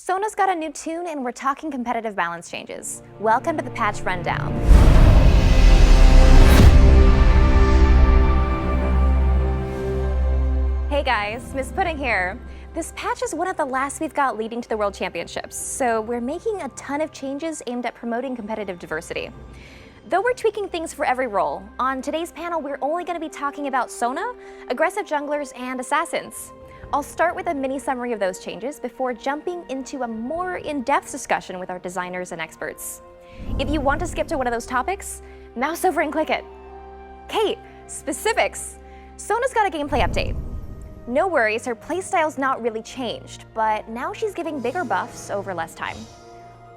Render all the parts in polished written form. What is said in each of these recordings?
Sona's got a new tune and we're talking competitive balance changes. Welcome to the patch rundown. Hey guys, Miss Pudding here. This patch is one of the last we've got leading to the World Championships, so we're making a ton of changes aimed at promoting competitive diversity. Though we're tweaking things for every role, on today's panel we're only going to be talking about Sona, aggressive junglers, and assassins. I'll start with a mini summary of those changes before jumping into a more in-depth discussion with our designers and experts. If you want to skip to one of those topics, mouse over and click it. Kate, specifics. Sona's got a gameplay update. No worries, her playstyle's not really changed, but now she's giving bigger buffs over less time.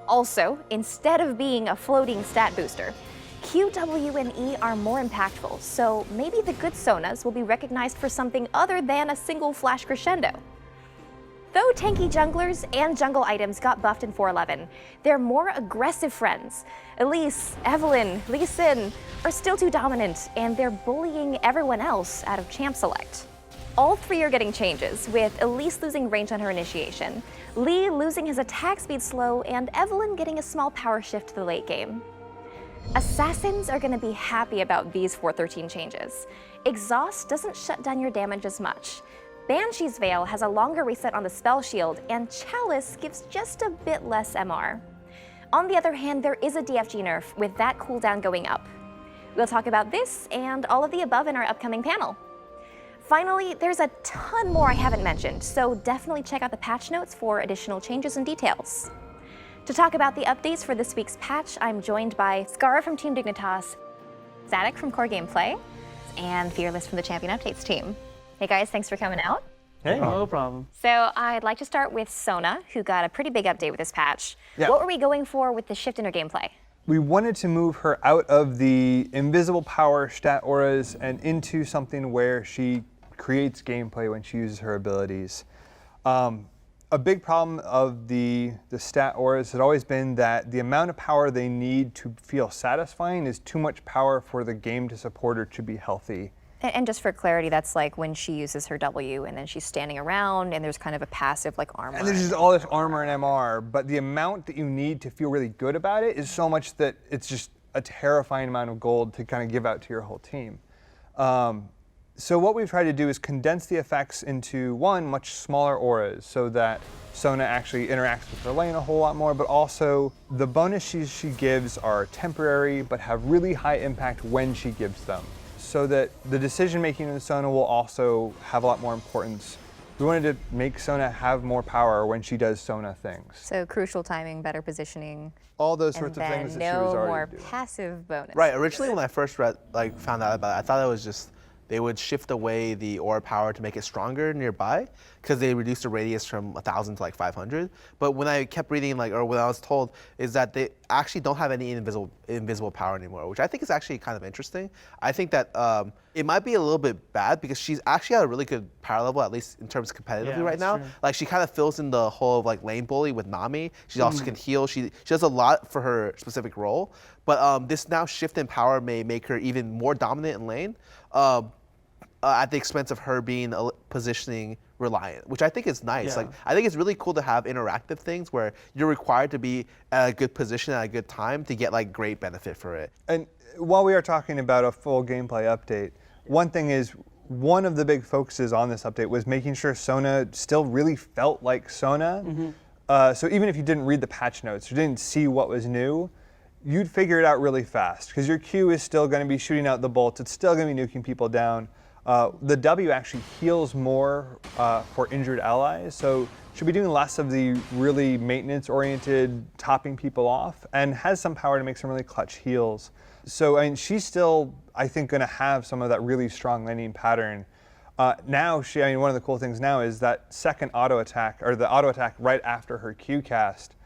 Also, instead of being a floating stat booster, Q, W, and E are more impactful, so maybe the good Sonas will be recognized for something other than a single flash crescendo. Though tanky junglers and jungle items got buffed in 4.11, their more aggressive friends, Elise, Evelynn, Lee Sin, are still too dominant, and they're bullying everyone else out of champ select. All three are getting changes, with Elise losing range on her initiation, Lee losing his attack speed slow, and Evelynn getting a small power shift to the late game. Assassins are going to be happy about these 4.13 changes. Exhaust doesn't shut down your damage as much. Banshee's Veil has a longer reset on the spell shield, and Chalice gives just a bit less MR. On the other hand, there is a DFG nerf, with that cooldown going up. We'll talk about this and all of the above in our upcoming panel. Finally, there's a ton more I haven't mentioned, so definitely check out the patch notes for additional changes and details. To talk about the updates for this week's patch, I'm joined by Scar from Team Dignitas, Zatic from Core Gameplay, and Fearless from the Champion Updates team. Hey guys, thanks for coming out. Hey, no problem. So I'd like to start with Sona, who got a pretty big update with this patch. Yeah. What were we going for with the shift in her gameplay? We wanted to move her out of the invisible power stat auras and into something where she creates gameplay when she uses her abilities. A big problem of the stat auras has always been that the amount of power they need to feel satisfying is too much power for the game to support her to be healthy. And just for clarity, that's like when she uses her W and then she's standing around and there's kind of a passive like armor. And there's just all this armor and MR, but the amount that you need to feel really good about it is so much that it's just a terrifying amount of gold to kind of give out to your whole team. So what we've tried to do is condense the effects into, one, much smaller auras so that Sona actually interacts with her lane a whole lot more, but also the bonuses she gives are temporary but have really high impact when she gives them, so that the decision making in Sona will also have a lot more importance. We wanted to make Sona have more power when she does Sona things. So crucial timing, better positioning. All those sorts of things that she was already more doing. Passive bonus. Right, originally when I first found out about it, I thought it was just they would shift away the aura power to make it stronger nearby because they reduced the radius from 1,000 to like 500. But when I kept reading, or when I was told, is that they actually don't have any invisible power anymore, which I think is actually kind of interesting. I think that it might be a little bit bad because she's actually at a really good power level, at least in terms of competitively right now. True. Like she kind of fills in the whole of like lane bully with Nami. She also can heal. She does a lot for her specific role. But this now shift in power may make her even more dominant in lane. At the expense of her being positioning reliant, which I think is nice. Yeah. Like I think it's really cool to have interactive things where you're required to be at a good position at a good time to get like great benefit for it. And while we are talking about a full gameplay update, one thing is one of the big focuses on this update was making sure Sona still really felt like Sona. So even if you didn't read the patch notes or didn't see what was new, you'd figure it out really fast because your Q is still going to be shooting out the bolts. It's still going to be nuking people down. The W actually heals more for injured allies, so should be doing less of the really maintenance-oriented topping people off, and has some power to make some really clutch heals. So I mean, she's still, I think, going to have some of that really strong laning pattern. Now, one of the cool things now is that second auto attack, or the auto attack right after her Q cast.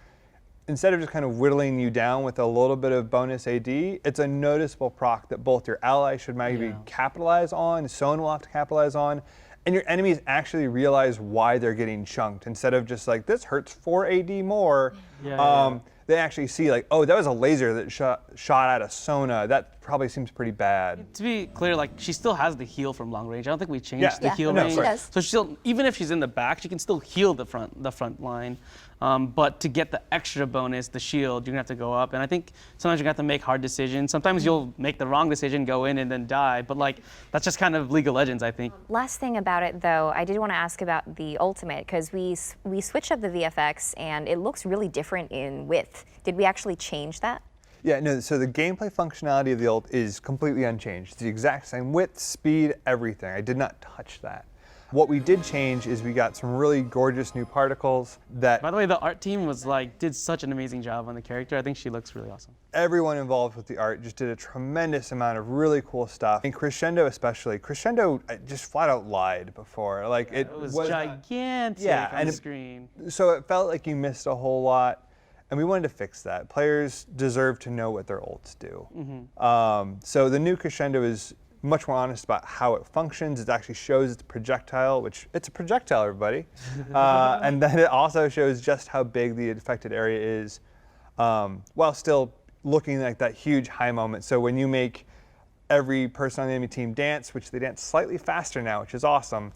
Instead of just kind of whittling you down with a little bit of bonus AD, it's a noticeable proc that both your allies should maybe capitalize on, Sona will have to capitalize on, and your enemies actually realize why they're getting chunked. Instead of just like, this hurts 4 AD more, Yeah. They actually see like, oh, that was a laser that shot out of Sona. That probably seems pretty bad. To be clear, like she still has the heal from long range. I don't think we changed the heal no, range. she does. So she still, even if she's in the back, she can still heal the front line. But to get the extra bonus, the shield, you're gonna have to go up. And I think sometimes you're gonna have to make hard decisions. Sometimes you'll make the wrong decision, go in and then die. But like that's just kind of League of Legends, I think. Last thing about it, though, I did want to ask about the ultimate, because we switched up the VFX and it looks really different in width. Did we actually change that? Yeah, no, so the gameplay functionality of the ult is completely unchanged. It's the exact same width, speed, everything. I did not touch that. What we did change is we got some really gorgeous new particles that By the way, the art team was like, did such an amazing job on the character. I think she looks really awesome. everyone involved with the art just did a tremendous amount of really cool stuff. And Crescendo especially. Crescendo just flat out lied before. Like It was gigantic on the screen. So it felt like you missed a whole lot. And we wanted to fix that. Players deserve to know what their ults do. So the new Crescendo is much more honest about how it functions. It actually shows its projectile, which it's a projectile, everybody. And then it also shows just how big the affected area is, while still looking like that huge high moment. So when you make every person on the enemy team dance, which they dance slightly faster now, which is awesome.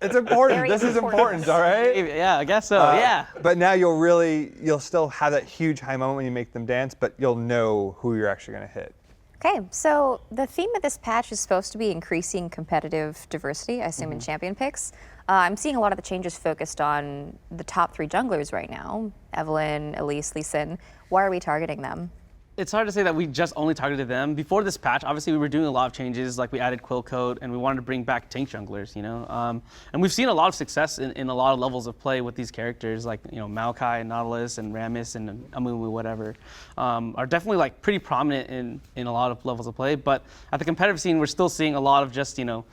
It's important. Very this is important. important, all right? Yeah, I guess so. Yeah. But now you'll still have that huge high moment when you make them dance, but you'll know who you're actually going to hit. Okay, so the theme of this patch is supposed to be increasing competitive diversity, I assume, in champion picks. I'm seeing a lot of the changes focused on the top 3 junglers right now, Evelynn, Elise, Lee Sin. Why are we targeting them? It's hard to say that we just only targeted them. Before this patch, obviously we were doing a lot of changes, like we added Quill Coat and we wanted to bring back tank junglers, you know? And we've seen a lot of success in a lot of levels of play with these characters, like, you know, Maokai and Nautilus and Rammus and Amumu, whatever, are definitely like pretty prominent in a lot of levels of play. But at the competitive scene, we're still seeing a lot of just, you know,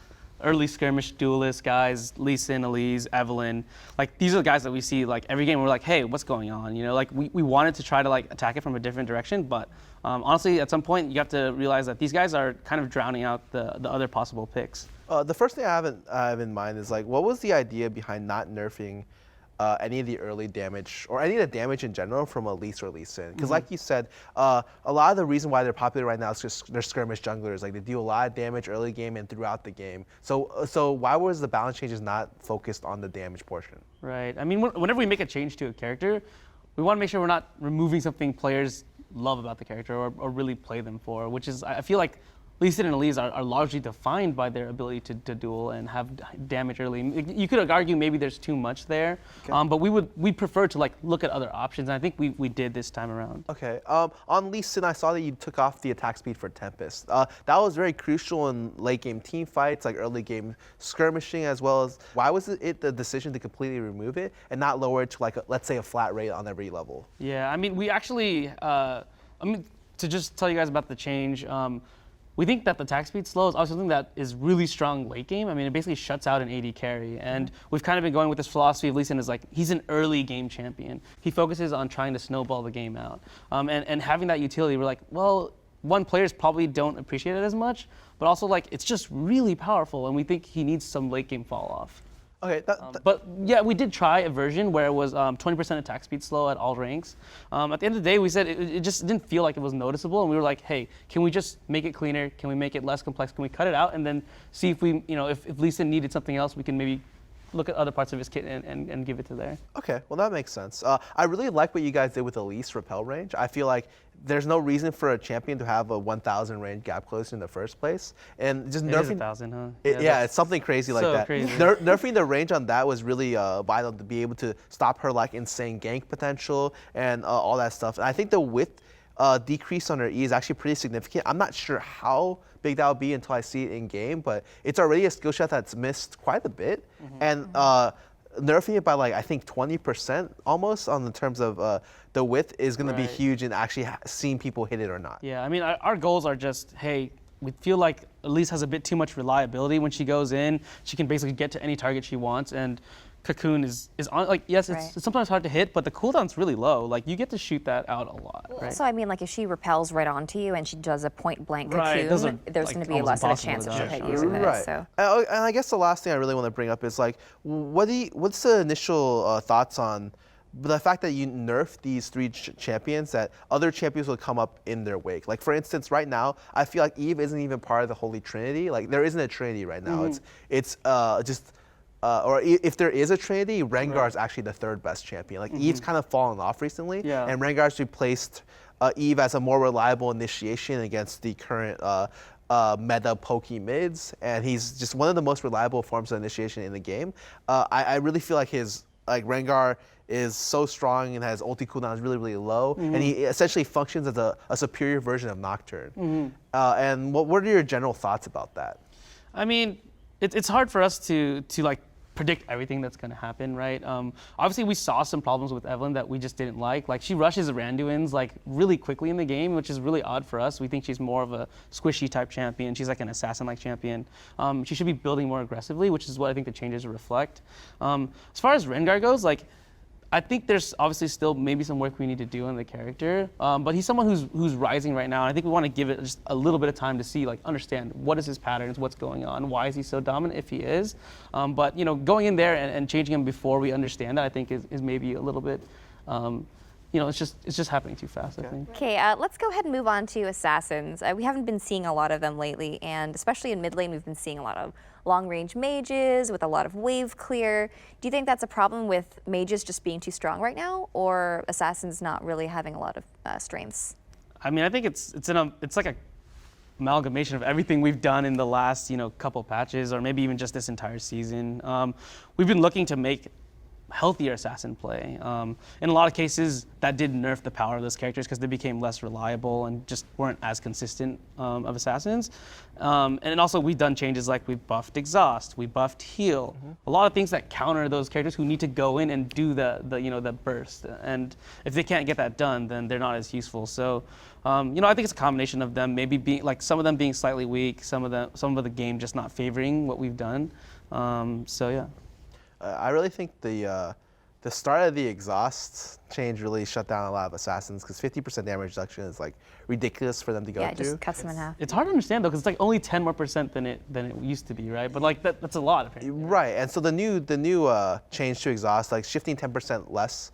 early skirmish duelist guys, Lee Sin, Elise, Evelynn. Like, these are the guys that we see like every game. We're like, hey, what's going on? You know, like we wanted to try to like attack it from a different direction, but honestly, at some point, you have to realize that these guys are kind of drowning out the other possible picks. The first thing I have in mind is like, what was the idea behind not nerfing any of the early damage or any of the damage in general from Elise or Lee Sin? Because like you said, a lot of the reason why they're popular right now is just they're skirmish junglers. Like they do a lot of damage early game and throughout the game. So why was the balance changes not focused on the damage portion? Right. I mean, whenever we make a change to a character, we want to make sure we're not removing something players love about the character or really play them for, which is, I feel like Lee Sin and Elise are largely defined by their ability to duel and have damage early. You could argue maybe there's too much there, but we prefer to like look at other options, and I think we did this time around. Okay. On Lee Sin, I saw that you took off the attack speed for Tempest. That was very crucial in late game team fights, like early game skirmishing, as well as why was it the decision to completely remove it and not lower it to like let's say a flat rate on every level? Yeah, I mean, we actually, to just tell you guys about the change. We think that the attack speed slow is also something that is really strong late game. I mean, it basically shuts out an AD carry. And we've kind of been going with this philosophy of Lee Sin is like, he's an early game champion. He focuses on trying to snowball the game out. And having that utility, we're like, well, one, players probably don't appreciate it as much, but also like, it's just really powerful. And we think he needs some late game fall off. Okay. But yeah, we did try a version where it was 20% attack speed slow at all ranks. At the end of the day, we said it just didn't feel like it was noticeable, and we were like, hey, can we just make it cleaner? Can we make it less complex? Can we cut it out and then see if we, you know, if Lee Sin needed something else, we can maybe look at other parts of his kit and give it to there. Okay, well that makes sense. I really like what you guys did with Elise repel range. I feel like there's no reason for a champion to have a 1,000 range gap close in the first place, and just nerfing. It is 1,000, huh? Yeah, it's something crazy like that. Crazy. Nerfing the range on that was really vital to be able to stop her like insane gank potential and all that stuff. And I think the width decrease on her E is actually pretty significant. I'm not sure how big that will be until I see it in game, but it's already a skill shot that's missed quite a bit, and nerfing it by like I think 20% almost on the terms of the width is going to be huge in actually seeing people hit it or not. Yeah, I mean our goals are just, hey, we feel like Elise has a bit too much reliability when she goes in. She can basically get to any target she wants, and Cocoon is on, like, yes, it's sometimes hard to hit, but the cooldown's really low. Like, you get to shoot that out a lot, right? So, I mean, like, if she repels right onto you and she does a point-blank Cocoon, those are, there's like, going to be less of a chance that she'll hit you with it. So. And I guess the last thing I really want to bring up is, like, what's the initial thoughts on But the fact that you nerf these three champions, that other champions will come up in their wake. Like for instance, right now, I feel like Eve isn't even part of the Holy Trinity. Like there isn't a Trinity right now. It's if there is a Trinity, Rengar is actually the third best champion. Like Eve's kind of fallen off recently, and Rengar's replaced Eve as a more reliable initiation against the current meta pokey mids, and he's just one of the most reliable forms of initiation in the game. I really feel like Rengar is so strong and has ulti cooldown is really, really low, and he essentially functions as a superior version of Nocturne. And what are your general thoughts about that? I mean, it's hard for us to like predict everything that's going to happen, right? Obviously, we saw some problems with Evelynn that we just didn't like. Like, she rushes Randuins like really quickly in the game, which is really odd for us. We think she's more of a squishy type champion. She's like an assassin-like champion. She should be building more aggressively, which is what I think the changes reflect. As far as Rengar goes, like, I think there's obviously still maybe some work we need to do on the character, but he's someone who's rising right now. And I think we want to give it just a little bit of time to see, like, understand what is his patterns, what's going on, why is he so dominant if he is. But you know, going in there and changing him before we understand that, I think is maybe a little bit, you know, it's just happening too fast. I think. Okay, let's go ahead and move on to assassins. We haven't been seeing a lot of them lately, and especially in mid lane, we've been seeing a lot of long-range mages with a lot of wave clear. Do you think that's a problem with mages just being too strong right now, or assassins not really having a lot of strengths? I mean, I think it's like a amalgamation of everything we've done in the last couple patches, or maybe even just this entire season. We've been looking to make healthier assassin play. In a lot of cases, that did nerf the power of those characters because they became less reliable and just weren't as consistent of assassins. And also, we've done changes like we buffed exhaust, we buffed heal, a lot of things that counter those characters who need to go in and do the burst. And if they can't get that done, then they're not as useful. So, I think it's a combination of them maybe being like some of them being slightly weak, some of the game just not favoring what we've done. So yeah. I really think the start of the exhaust change really shut down a lot of assassins because 50% damage reduction is like ridiculous for them to go Yeah, to. it just cuts them in half. It's hard to understand though because it's like only 10% more than it used to be, right? But like that's a lot apparently. Right, and so the new change to exhaust, like shifting 10% less,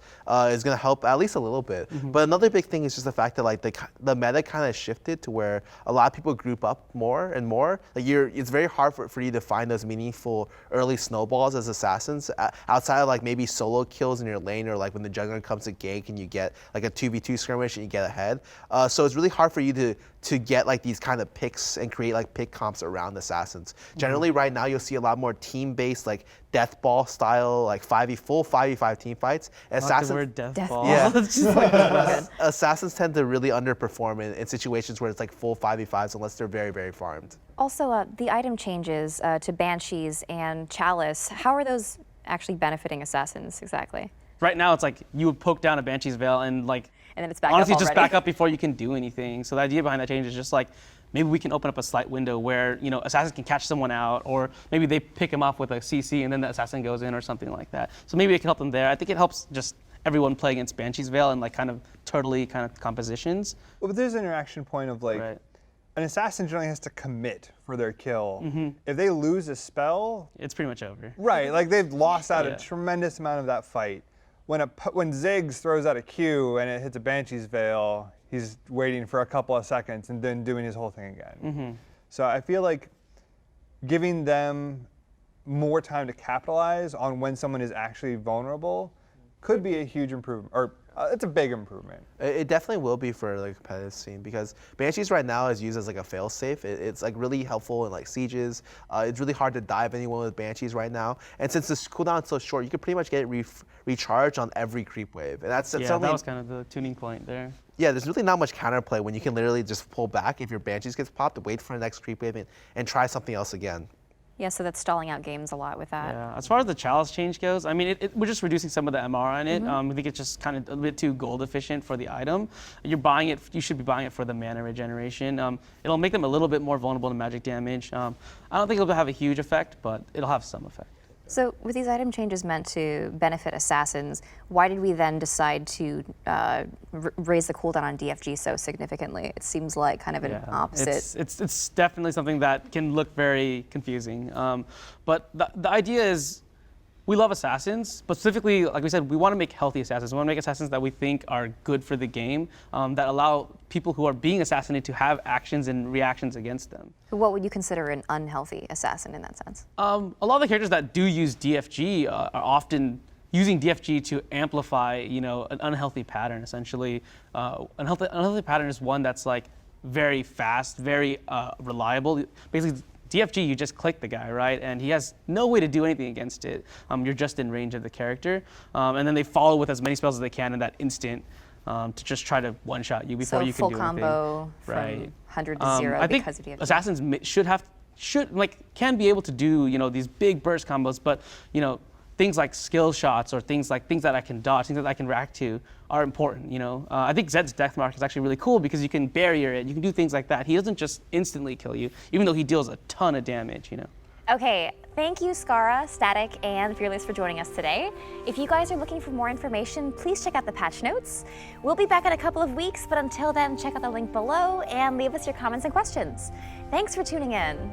is going to help at least a little bit. But another big thing is just the fact that like the meta kind of shifted to where a lot of people group up more and more. Like it's very hard for you to find those meaningful early snowballs as assassins outside of like maybe solo kills in your lane, or like when the jungler comes to gank and you get like a 2v2 skirmish and you get ahead. So it's really hard for you to get like these kind of picks and create like pick comps around assassins. Generally right now you'll see a lot more team-based like death ball style, like full 5v5 team fights. Assassins, the word death ball. Yeah. It's just like, assassins tend to really underperform in situations where it's like full 5v5s unless they're very, very farmed. Also, the item changes to Banshees and Chalice, how are those actually benefiting assassins exactly? right now it's like you would poke down a Banshee's Veil and like And then it's back honestly up just already. back up before you can do anything. So the idea behind that change is just like maybe we can open up a slight window where assassins can catch someone out, or maybe they pick him off with a CC and then the assassin goes in or something like that. So maybe it can help them there. I think it helps just everyone play against Banshee's Veil and like kind of turtley kind of compositions. Well, but there's an interaction point of like, Right. an assassin generally has to commit for their kill. If they lose a spell, It's pretty much over. right, like they've lost out Yeah. a tremendous amount of that fight. When Ziggs throws out a Q and it hits a Banshee's Veil, he's waiting for a couple of seconds and then doing his whole thing again. So I feel like giving them more time to capitalize on when someone is actually vulnerable could be a huge improvement, or it's a big improvement. It definitely will be for the competitive scene, because Banshees right now is used as like a fail-safe. It's like really helpful in like sieges. It's really hard to dive anyone with Banshees right now. And since this cooldown is so short, you can pretty much get it recharged on every creep wave. And that's Yeah, something. that was kind of the tuning point there. Yeah, there's really not much counterplay when you can literally just pull back if your Banshees gets popped, wait for the next creep wave and try something else again. Yeah, so that's stalling out games a lot with that. Yeah. As far as the chalice change goes, I mean, we're just reducing some of the MR on it. I think it's just kind of a bit too gold efficient for the item. You're buying it. You should be buying it for the mana regeneration. It'll make them a little bit more vulnerable to magic damage. I don't think it'll have a huge effect, but it'll have some effect. So with these item changes meant to benefit assassins, why did we then decide to raise the cooldown on DFG so significantly? It seems like kind of an opposite. It's definitely something that can look very confusing. But the idea is, we love assassins. Specifically, like we said, we want to make healthy assassins. We want to make assassins that we think are good for the game, that allow people who are being assassinated to have actions and reactions against them. What would you consider an unhealthy assassin in that sense? A lot of the characters that do use DFG are often using DFG to amplify, an unhealthy pattern. Essentially, unhealthy pattern is one that's like very fast, very reliable. Basically, DFG, you just click the guy, right? And he has no way to do anything against it. You're just in range of the character. And then they follow with as many spells as they can in that instant to just try to one-shot you before you can do anything. So full combo from right. 100 to 0 I because think of DFG. assassins can be able to do, these big burst combos, but, things like skill shots or things that I can dodge, things that I can react to are important, I think Zed's death mark is actually really cool because you can barrier it, you can do things like that. He doesn't just instantly kill you, even though he deals a ton of damage, Okay, thank you Skara, Static, and Fearless for joining us today. If you guys are looking for more information, please check out the patch notes. We'll be back in a couple of weeks, but until then, check out the link below and leave us your comments and questions. Thanks for tuning in.